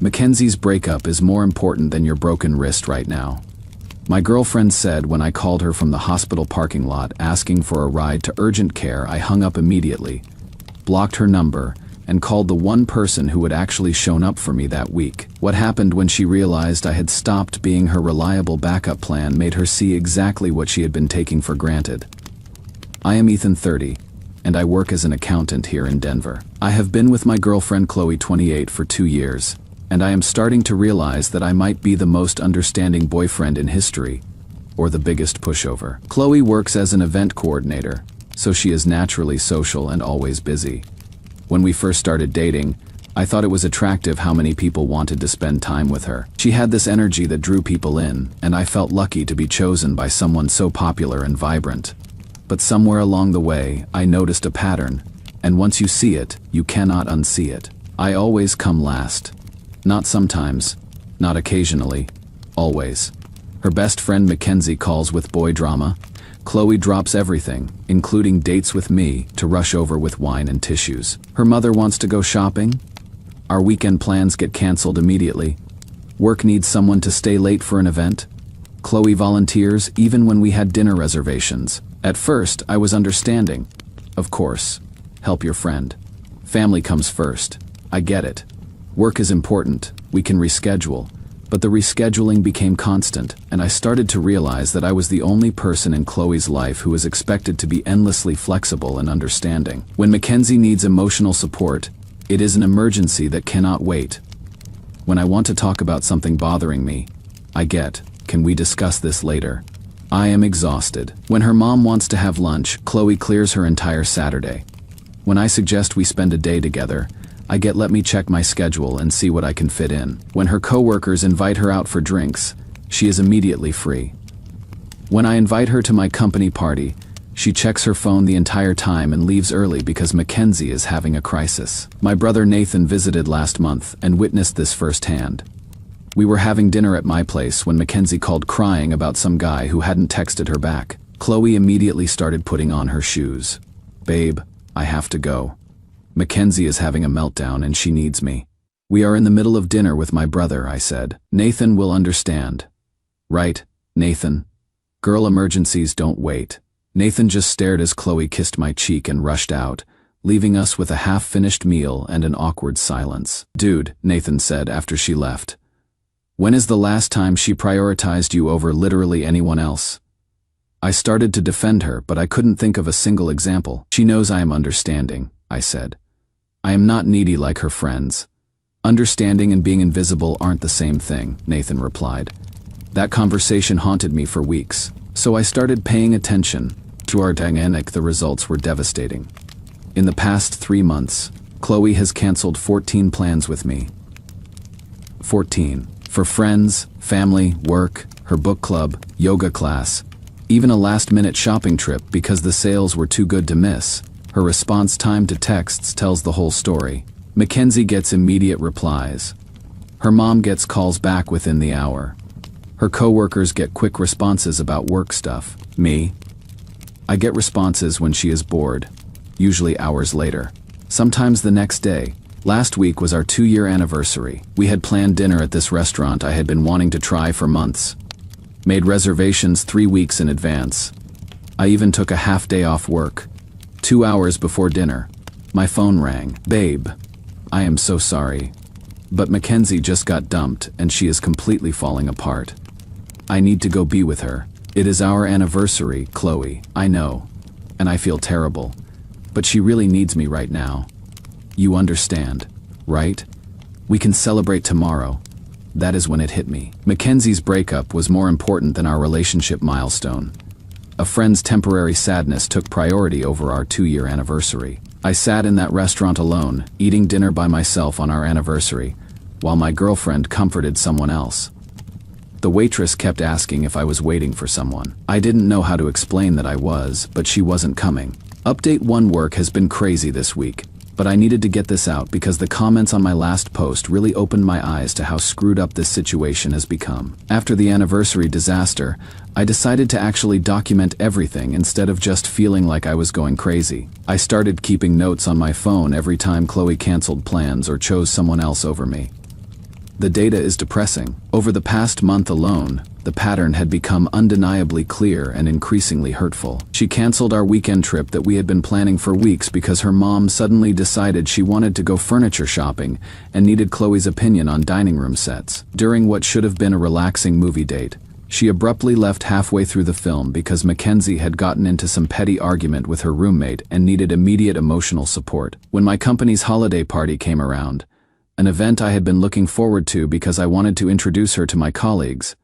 Mackenzie's breakup is more important than your broken wrist right now. My girlfriend said when I called her from the hospital parking lot asking for a ride to urgent care, I hung up immediately, blocked her number, and called the one person who had actually shown up for me that week. What happened when she realized I had stopped being her reliable backup plan made her see exactly what she had been taking for granted. I am Ethan, 30, and I work as an accountant here in Denver. I have been with my girlfriend Qley, 28, for 2 years, and I am starting to realize that I might be the most understanding boyfriend in history, or the biggest pushover. Qley works as an event coordinator, so she is naturally social and always busy. When we first started dating, I thought it was attractive how many people wanted to spend time with her. She had this energy that drew people in, and I felt lucky to be chosen by someone so popular and vibrant. But somewhere along the way, I noticed a pattern, and once you see it, you cannot unsee it. I always come last. Not sometimes, not occasionally, always. Her best friend Mackenzie calls with boy drama. Qley drops everything, including dates with me, to rush over with wine and tissues. Her mother wants to go shopping. Our weekend plans get canceled immediately. Work needs someone to stay late for an event. Qley volunteers even when we had dinner reservations. At first, I was understanding. Of course, help your friend. Family comes first. I get it. Work is important, we can reschedule. But the rescheduling became constant, and I started to realize that I was the only person in Qley's life who was expected to be endlessly flexible and understanding. When Mackenzie needs emotional support, it is an emergency that cannot wait. When I want to talk about something bothering me, I get, "Can we discuss this later?" I am exhausted. When her mom wants to have lunch, Qley clears her entire Saturday. When I suggest we spend a day together, I get, "Let me check my schedule and see what I can fit in." When her coworkers invite her out for drinks, she is immediately free. When I invite her to my company party, she checks her phone the entire time and leaves early because Mackenzie is having a crisis. My brother Nathan visited last month and witnessed this firsthand. We were having dinner at my place when Mackenzie called crying about some guy who hadn't texted her back. Qley immediately started putting on her shoes. "Babe, I have to go. Mackenzie is having a meltdown and she needs me." "We are in the middle of dinner with my brother," I said. "Nathan will understand." "Right, Nathan. Girl emergencies don't wait." Nathan just stared as Qley kissed my cheek and rushed out, leaving us with a half-finished meal and an awkward silence. "Dude," Nathan said after she left. "When is the last time she prioritized you over literally anyone else?" I started to defend her, but I couldn't think of a single example. "She knows I am understanding," I said. "I am not needy like her friends." "Understanding and being invisible aren't the same thing," Nathan replied. That conversation haunted me for weeks, so I started paying attention. To our dynamic, the results were devastating. In the past 3 months, Qley has canceled 14 plans with me. 14. For friends, family, work, her book club, yoga class, even a last-minute shopping trip because the sales were too good to miss. Her response time to texts tells the whole story. Mackenzie gets immediate replies. Her mom gets calls back within the hour. Her coworkers get quick responses about work stuff. Me? I get responses when she is bored, usually hours later. Sometimes the next day. Last week was our 2-year anniversary. We had planned dinner at this restaurant I had been wanting to try for months. Made reservations 3 weeks in advance. I even took a half day off work. 2 hours before dinner, my phone rang. "Babe, I am so sorry, but Mackenzie just got dumped and she is completely falling apart. I need to go be with her. It is our anniversary, Qley, I know, and I feel terrible, but she really needs me right now. You understand, right? We can celebrate tomorrow." That is when it hit me. Mackenzie's breakup was more important than our relationship milestone. A friend's temporary sadness took priority over our 2-year anniversary. I sat in that restaurant alone, eating dinner by myself on our anniversary, while my girlfriend comforted someone else. The waitress kept asking if I was waiting for someone. I didn't know how to explain that I was, but she wasn't coming. Update 1: work has been crazy this week, but I needed to get this out because the comments on my last post really opened my eyes to how screwed up this situation has become. After the anniversary disaster, I decided to actually document everything instead of just feeling like I was going crazy. I started keeping notes on my phone every time Qley canceled plans or chose someone else over me. The data is depressing. Over the past month alone, the pattern had become undeniably clear and increasingly hurtful. She canceled our weekend trip that we had been planning for weeks because her mom suddenly decided she wanted to go furniture shopping and needed Qley's opinion on dining room sets. During what should have been a relaxing movie date, she abruptly left halfway through the film because Mackenzie had gotten into some petty argument with her roommate and needed immediate emotional support. When my company's holiday party came around, an event I had been looking forward to because I wanted to introduce her to my colleagues,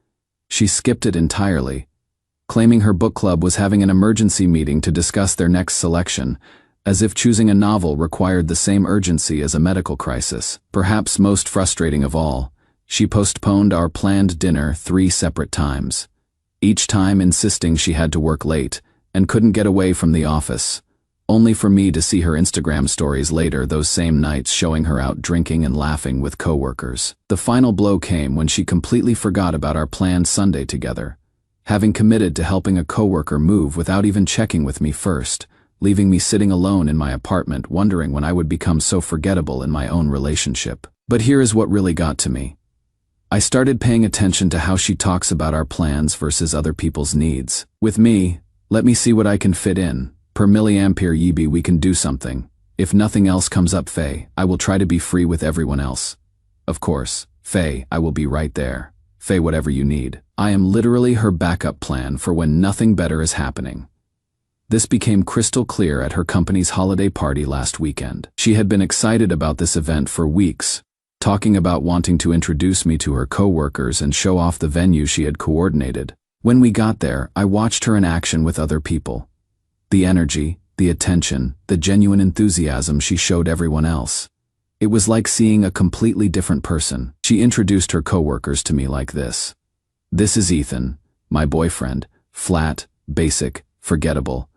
she skipped it entirely, claiming her book club was having an emergency meeting to discuss their next selection, as if choosing a novel required the same urgency as a medical crisis. Perhaps most frustrating of all, she postponed our planned dinner 3 separate times, each time insisting she had to work late and couldn't get away from the office, only for me to see her Instagram stories later those same nights showing her out drinking and laughing with coworkers. The final blow came when she completely forgot about our planned Sunday together, having committed to helping a coworker move without even checking with me first, leaving me sitting alone in my apartment wondering when I would become so forgettable in my own relationship. But here is what really got to me. I started paying attention to how she talks about our plans versus other people's needs. With me, let me see what I can fit in. Per milliampere Yibi, we can do something. If nothing else comes up, Faye, I will try to be free with everyone else. Of course, Faye, I will be right there. Faye, whatever you need. I am literally her backup plan for when nothing better is happening. This became crystal clear at her company's holiday party last weekend. She had been excited about this event for weeks, talking about wanting to introduce me to her coworkers and show off the venue she had coordinated. When we got there, I watched her in action with other people. The energy, the attention, the genuine enthusiasm she showed everyone else. It was like seeing a completely different person. She introduced her coworkers to me like this. This is Ethan, my boyfriend, flat, basic, forgettable.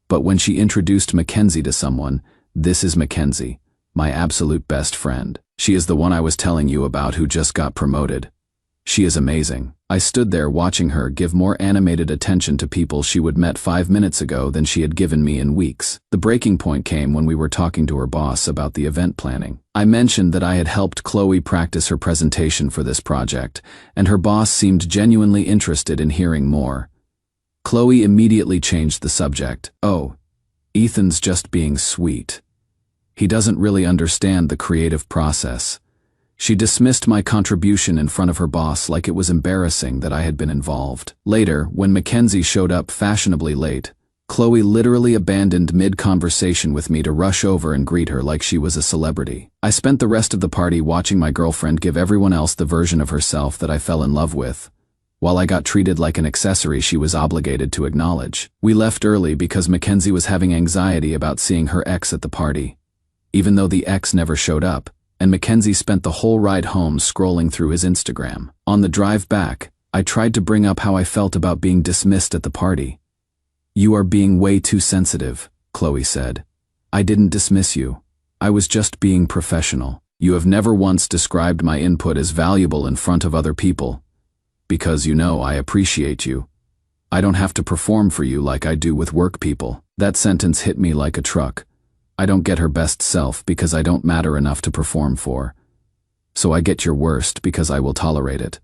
But when she introduced Mackenzie to someone, this is Mackenzie, my absolute best friend. She is the one I was telling you about who just got promoted. She is amazing. I stood there watching her give more animated attention to people she would met 5 minutes ago than she had given me in weeks. The breaking point came when we were talking to her boss about the event planning. I mentioned that I had helped Qley practice her presentation for this project, and her boss seemed genuinely interested in hearing more. Qley immediately changed the subject. Oh, Ethan's just being sweet. He doesn't really understand the creative process. She dismissed my contribution in front of her boss like it was embarrassing that I had been involved. Later, when Mackenzie showed up fashionably late, Qley literally abandoned mid-conversation with me to rush over and greet her like she was a celebrity. I spent the rest of the party watching my girlfriend give everyone else the version of herself that I fell in love with, while I got treated like an accessory she was obligated to acknowledge. We left early because Mackenzie was having anxiety about seeing her ex at the party, even though the ex never showed up, and Mackenzie spent the whole ride home scrolling through his Instagram. On the drive back, I tried to bring up how I felt about being dismissed at the party. You are being way too sensitive, Qley said. I didn't dismiss you. I was just being professional. You have never once described my input as valuable in front of other people. Because you know I appreciate you. I don't have to perform for you like I do with work people. That sentence hit me like a truck. I don't get her best self because I don't matter enough to perform for. So I get your worst because I will tolerate it.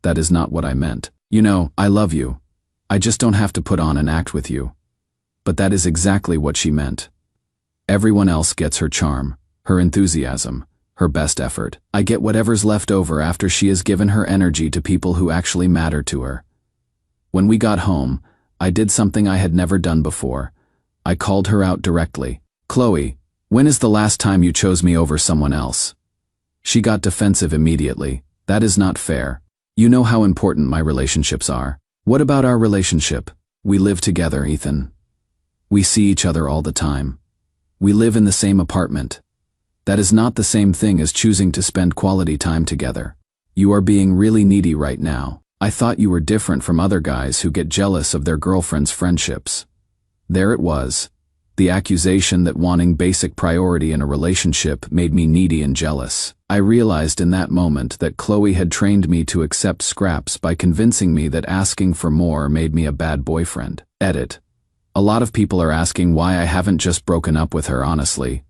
That is not what I meant. You know, I love you. I just don't have to put on an act with you. But that is exactly what she meant. Everyone else gets her charm, her enthusiasm, her best effort. I get whatever's left over after she has given her energy to people who actually matter to her. When we got home, I did something I had never done before. I called her out directly. Qley, when is the last time you chose me over someone else? She got defensive immediately. That is not fair. You know how important my relationships are. What about our relationship? We live together, Ethan. We see each other all the time. We live in the same apartment. That is not the same thing as choosing to spend quality time together. You are being really needy right now. I thought you were different from other guys who get jealous of their girlfriend's friendships. There it was. The accusation that wanting basic priority in a relationship made me needy and jealous. I realized in that moment that Qley had trained me to accept scraps by convincing me that asking for more made me a bad boyfriend. Edit. A lot of people are asking why I haven't just broken up with her, honestly.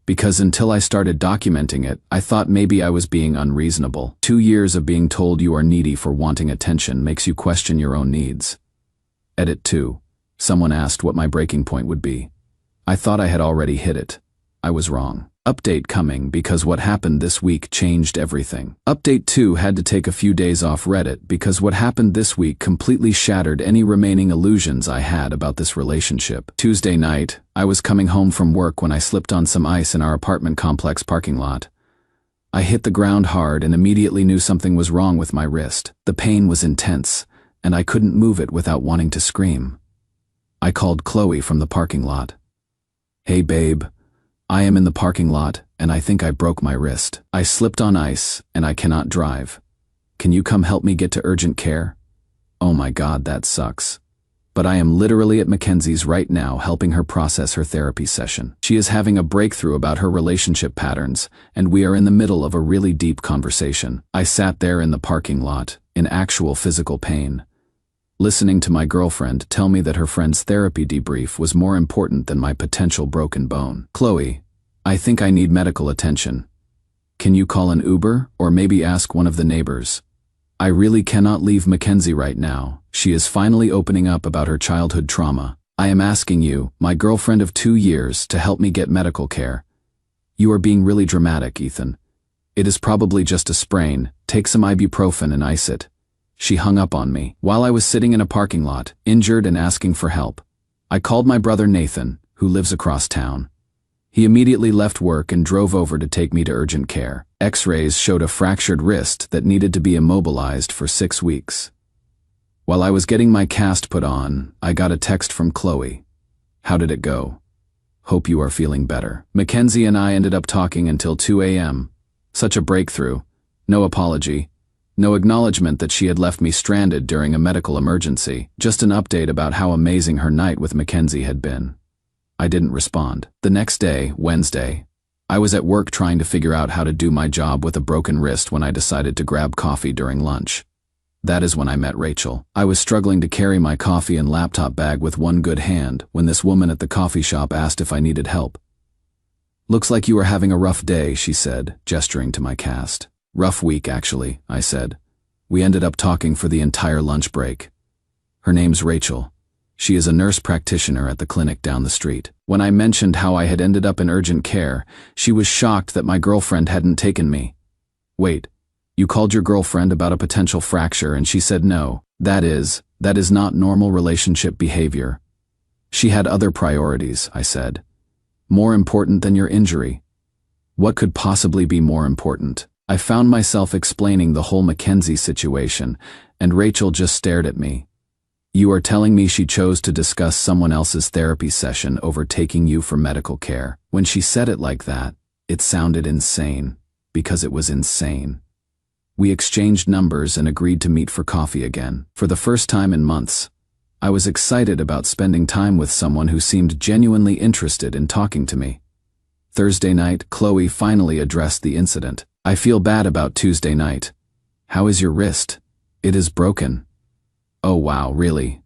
Because until I started documenting it, I thought maybe I was being unreasonable. 2 years of being told you are needy for wanting attention makes you question your own needs. Edit 2. Someone asked what my breaking point would be. I thought I had already hit it. I was wrong. Update coming because what happened this week changed everything. Update 2 had to take a few days off Reddit because what happened this week completely shattered any remaining illusions I had about this relationship. Tuesday night, I was coming home from work when I slipped on some ice in our apartment complex parking lot. I hit the ground hard and immediately knew something was wrong with my wrist. The pain was intense, and I couldn't move it without wanting to scream. I called Qley from the parking lot. Hey babe. I am in the parking lot, and I think I broke my wrist. I slipped on ice, and I cannot drive. Can you come help me get to urgent care? Oh my God, that sucks. But I am literally at Mackenzie's right now helping her process her therapy session. She is having a breakthrough about her relationship patterns, and we are in the middle of a really deep conversation. I sat there in the parking lot, in actual physical pain, listening to my girlfriend tell me that her friend's therapy debrief was more important than my potential broken bone. Qley, I think I need medical attention. Can you call an Uber or maybe ask one of the neighbors? I really cannot leave Mackenzie right now. She is finally opening up about her childhood trauma. I am asking you, my girlfriend of 2 years, to help me get medical care. You are being really dramatic, Ethan. It is probably just a sprain. Take some ibuprofen and ice it. She hung up on me while I was sitting in a parking lot, injured and asking for help. I called my brother Nathan, who lives across town. He immediately left work and drove over to take me to urgent care. X-rays showed a fractured wrist that needed to be immobilized for 6 weeks. While I was getting my cast put on, I got a text from Qley. How did it go? Hope you are feeling better. Mackenzie and I ended up talking until 2 a.m. Such a breakthrough. No apology. No acknowledgement that she had left me stranded during a medical emergency, just an update about how amazing her night with Mackenzie had been. I didn't respond. The next day, Wednesday, I was at work trying to figure out how to do my job with a broken wrist when I decided to grab coffee during lunch. That is when I met Rachel. I was struggling to carry my coffee and laptop bag with one good hand when this woman at the coffee shop asked if I needed help. Looks like you are having a rough day, she said, gesturing to my cast. Rough week, actually, I said. We ended up talking for the entire lunch break. Her name's Rachel. She is a nurse practitioner at the clinic down the street. When I mentioned how I had ended up in urgent care, she was shocked that my girlfriend hadn't taken me. Wait, you called your girlfriend about a potential fracture and she said no. That is not normal relationship behavior. She had other priorities, I said. More important than your injury. What could possibly be more important? I found myself explaining the whole Mackenzie situation, and Rachel just stared at me. You are telling me she chose to discuss someone else's therapy session over taking you for medical care. When she said it like that, it sounded insane, because it was insane. We exchanged numbers and agreed to meet for coffee again. For the first time in months, I was excited about spending time with someone who seemed genuinely interested in talking to me. Thursday night, Qley finally addressed the incident. I feel bad about Tuesday night. How is your wrist? It is broken. Oh wow, really?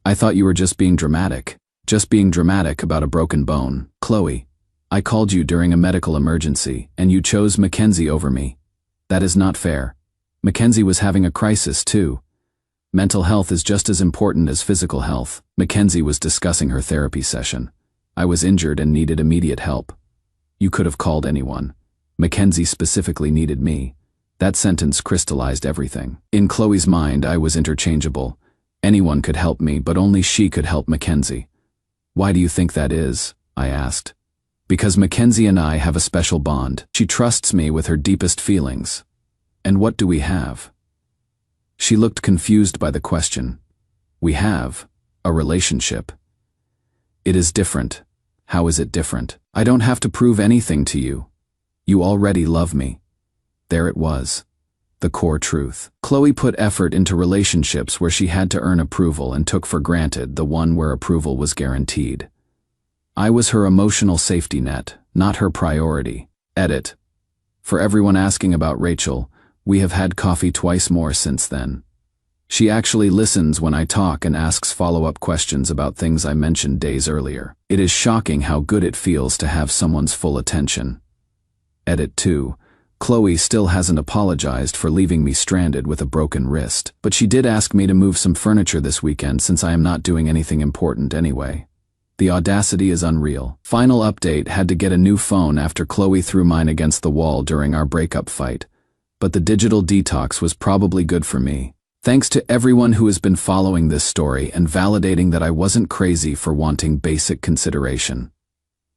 I thought you were just being dramatic. Just being dramatic about a broken bone. Qley, I called you during a medical emergency, and you chose Mackenzie over me. That is not fair. Mackenzie was having a crisis too. Mental health is just as important as physical health. Mackenzie was discussing her therapy session. I was injured and needed immediate help. You could have called anyone. Mackenzie specifically needed me. That sentence crystallized everything. In Qley's mind, I was interchangeable. Anyone could help me, but only she could help Mackenzie. Why do you think that is? I asked. Because Mackenzie and I have a special bond. She trusts me with her deepest feelings. And what do we have? She looked confused by the question. We have a relationship. It is different. How is it different? I don't have to prove anything to you. You already love me. There it was. The core truth. Qley put effort into relationships where she had to earn approval and took for granted the one where approval was guaranteed. I was her emotional safety net, not her priority. Edit. For everyone asking about Rachel, we have had coffee twice more since then. She actually listens when I talk and asks follow-up questions about things I mentioned days earlier. It is shocking how good it feels to have someone's full attention. Edit 2. Qley still hasn't apologized for leaving me stranded with a broken wrist, but she did ask me to move some furniture this weekend since I am not doing anything important anyway. The audacity is unreal. Final update: had to get a new phone after Qley threw mine against the wall during our breakup fight. But the digital detox was probably good for me. Thanks to everyone who has been following this story and validating that I wasn't crazy for wanting basic consideration.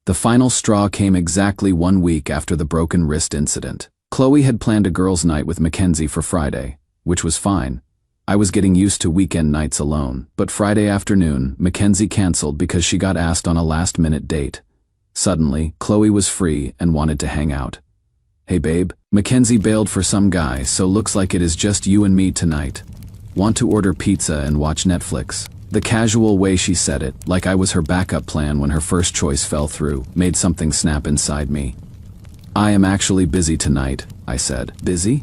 The final straw came exactly 1 week after the broken wrist incident. Qley had planned a girls' night with Mackenzie for Friday, which was fine. I was getting used to weekend nights alone, but Friday afternoon, Mackenzie canceled because she got asked on a last-minute date. Suddenly, Qley was free and wanted to hang out. "Hey babe, Mackenzie bailed for some guy, so looks like it is just you and me tonight. Want to order pizza and watch Netflix?" The casual way she said it, like I was her backup plan when her first choice fell through, made something snap inside me. "I am actually busy tonight," I said. "Busy?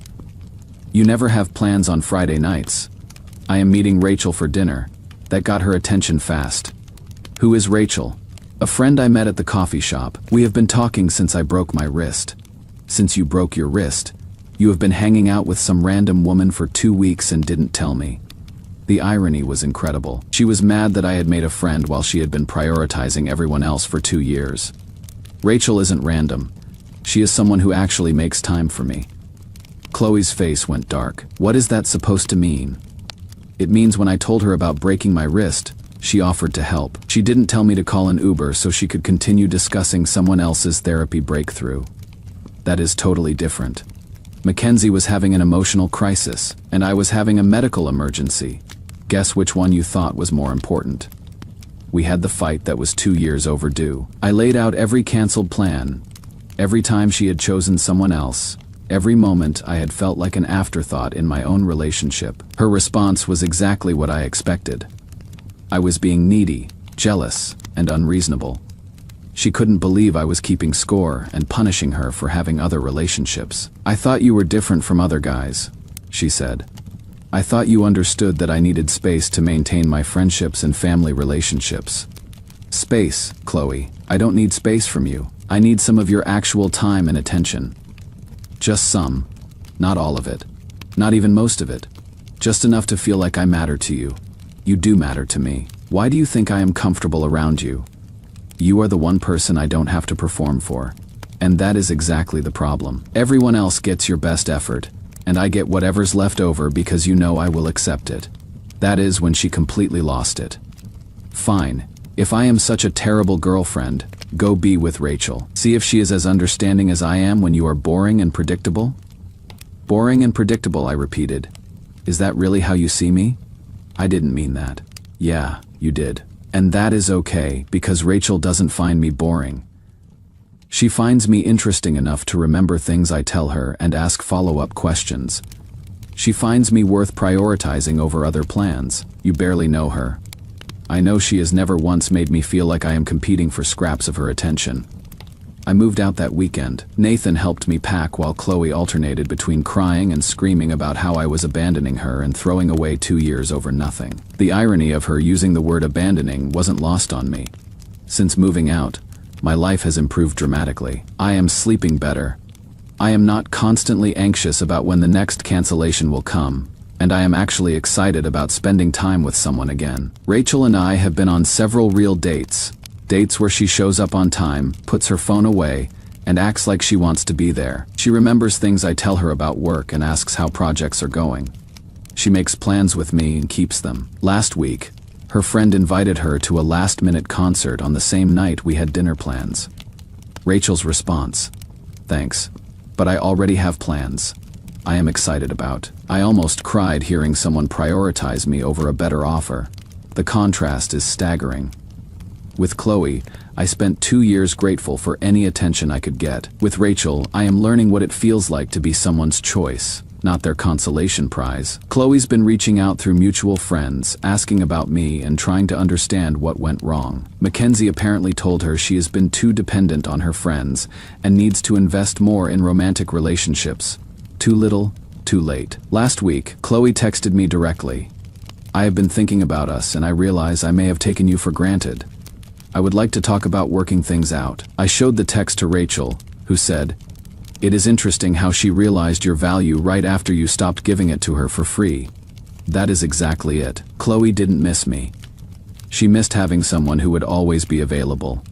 You never have plans on Friday nights." "I am meeting Rachel for dinner." That got her attention fast. "Who is Rachel?" "A friend I met at the coffee shop. We have been talking since I broke my wrist." "Since you broke your wrist? You have been hanging out with some random woman for 2 weeks and didn't tell me." The irony was incredible. She was mad that I had made a friend while she had been prioritizing everyone else for 2 years. "Rachel isn't random. She is someone who actually makes time for me." Qley's face went dark. "What is that supposed to mean?" "It means when I told her about breaking my wrist, she offered to help. She didn't tell me to call an Uber so she could continue discussing someone else's therapy breakthrough." That is totally different. Mackenzie was having an emotional crisis, and I was having a medical emergency. Guess which one you thought was more important? We had the fight that was 2 years overdue. I laid out every canceled plan. Every time she had chosen someone else, every moment I had felt like an afterthought in my own relationship. Her response was exactly what I expected. I was being needy, jealous, and unreasonable. She couldn't believe I was keeping score and punishing her for having other relationships. "I thought you were different from other guys," she said. "I thought you understood that I needed space to maintain my friendships and family relationships." "Space, Qley. I don't need space from you. I need some of your actual time and attention." "Just some. Not all of it. Not even most of it. Just enough to feel like I matter to you. You do matter to me. Why do you think I am comfortable around you? You are the one person I don't have to perform for. And that is exactly the problem. Everyone else gets your best effort, and I get whatever's left over because you know I will accept it." That is when she completely lost it. "Fine. If I am such a terrible girlfriend, go be with Rachel. See if she is as understanding as I am when you are boring and predictable." "Boring and predictable," I repeated. "Is that really how you see me?" "I didn't mean that." "Yeah, you did. And that is okay, because Rachel doesn't find me boring. She finds me interesting enough to remember things I tell her and ask follow-up questions. She finds me worth prioritizing over other plans. You barely know her. I know she has never once made me feel like I am competing for scraps of her attention. I moved out that weekend. Nathan helped me pack while Qley alternated between crying and screaming about how I was abandoning her and throwing away 2 years over nothing. The irony of her using the word abandoning wasn't lost on me. Since moving out, my life has improved dramatically. I am sleeping better. I am not constantly anxious about when the next cancellation will come, and I am actually excited about spending time with someone again. Rachel and I have been on several real dates. Dates where she shows up on time, puts her phone away, and acts like she wants to be there. She remembers things I tell her about work and asks how projects are going. She makes plans with me and keeps them. Last week, her friend invited her to a last-minute concert on the same night we had dinner plans. Rachel's response: "Thanks, but I already have plans I am excited about." I almost cried hearing someone prioritize me over a better offer. The contrast is staggering. With Qley, I spent 2 years grateful for any attention I could get. With Rachel, I am learning what it feels like to be someone's choice, not their consolation prize. Qley's been reaching out through mutual friends, asking about me and trying to understand what went wrong. Mackenzie apparently told her she has been too dependent on her friends and needs to invest more in romantic relationships. Too little, too late. Last week, Qley texted me directly, I have been thinking about us and I realize I may have taken you for granted. I would like to talk about working things out. I showed the text to Rachel, who said, "It is interesting how she realized your value right after you stopped giving it to her for free." That is exactly it. Qley didn't miss me. She missed having someone who would always be available.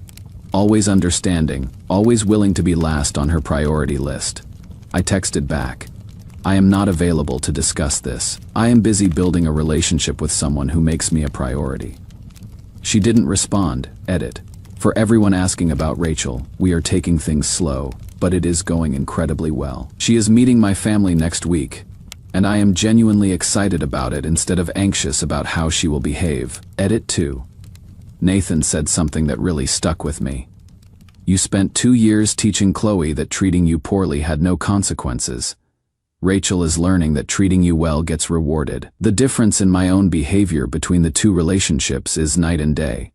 Always understanding, always willing to be last on her priority list. I texted back, "I am not available to discuss this. I am busy building a relationship with someone who makes me a priority." She didn't respond. Edit. For everyone asking about Rachel, we are taking things slow, but it is going incredibly well. She is meeting my family next week, and I am genuinely excited about it instead of anxious about how she will behave. Edit 2. Nathan said something that really stuck with me. "You spent 2 years teaching Qley that treating you poorly had no consequences. Rachel is learning that treating you well gets rewarded. The difference in my own behavior between the two relationships is night and day.